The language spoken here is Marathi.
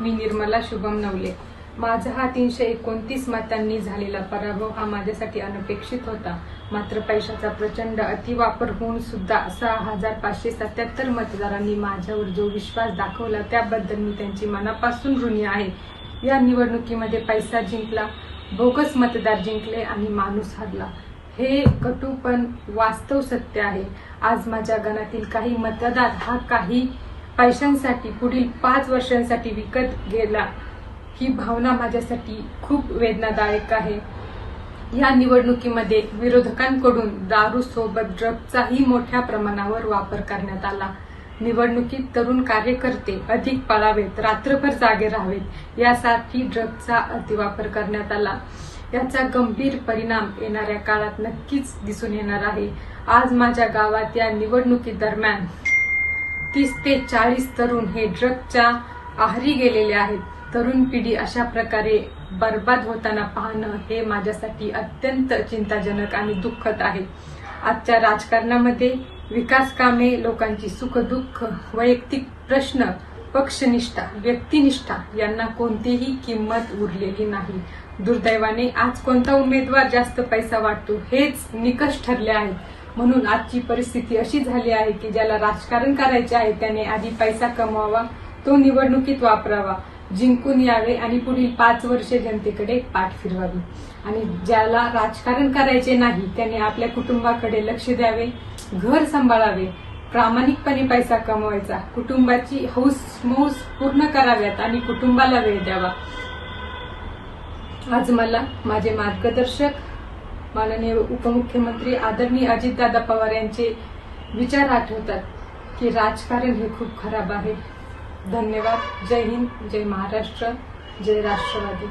मी निर्मला शुभम नवले। माझा हा 329 मतांनी झालेला पराभव हा माझ्यासाठी अनपेक्षित होता। मात्र पैशाचा प्रचंड अतिवापर होऊन सुद्धा 6577 मतदारांनी माझ्यावर जो विश्वास दाखवला त्याबद्दल मी त्यांची मनापासून ऋणी आहे। या निवडणुकीमध्ये पैसा जिंकला, बोगस मतदार जिंकले आणि माणूस हरला। हे कटू पण वास्तव सत्य आहे। आज माझ्या गणातील काही मतदार हा काही पैशांसाठी पुढील 5 वर्षांसाठी विकत गेला, ही भावना माझ्यासाठी खूप वेदनादायक आहे। या निवडणुकीमध्ये विरोधकांकडून दारू सोबत ड्रग्जचाही मोठ्या प्रमाणावर वापर करण्यात आला। निवडणुकीत तरुण कार्यकर्ते अधिक पळावेत, रात्रभर जागे राहावेत यासाठी ड्रग्जचा अतिवापर करण्यात आला। याचा गंभीर परिणाम येणाऱ्या काळात नक्कीच दिसून येणार आहे। आज माझ्या गावात या निवडणुकी दरम्यान 30 ते 40 तरुण हे ड्रग्जच्या आहारी गेलेले आहेत। तरुण पिढी अशा प्रकारे बर्बाद होताना पाहणं हे माझ्यासाठी अत्यंत चिंताजनक आणि दुःखद आहे। आजच्या राजकारणामध्ये विकास कामे, लोकांची सुखदुःख, वैयक्तिक प्रश्न, पक्षनिष्ठा, व्यक्तिनिष्ठा यांना कोणतीही किंमत उरलेली नाही। दुर्दैवाने आज कोणता उमेदवार जास्त पैसा वाटतो हेच निकष ठरले आहेत। म्हणून आजची परिस्थिती अशी झाली आहे की ज्याला राजकारण करायचे आहे त्याने आधी पैसा कमवावा, तो निवडणुकीत वापरावा, जिंकून यावे आणि पुढील 5 वर्षे जनतेकडे पाठ फिरवावी। आणि ज्याला राजकारण करायचे नाही त्याने आपल्या कुटुंबाकडे लक्ष द्यावे, घर सांभाळावे, प्रामाणिकपणे पैसा कमवायचा, कुटुंबाची हौस-मौज पूर्ण कराव्यात आणि कुटुंबाला वेळ द्यावा। आज मला माझे मार्गदर्शक माननीय उपमुख्यमंत्री आदरणीय अजितदादा पवार यांचे विचार आठवतात की राजकारण हे खूप खराब आहे। धन्यवाद। जय हिंद, जय महाराष्ट्र, जय राष्ट्रवादी।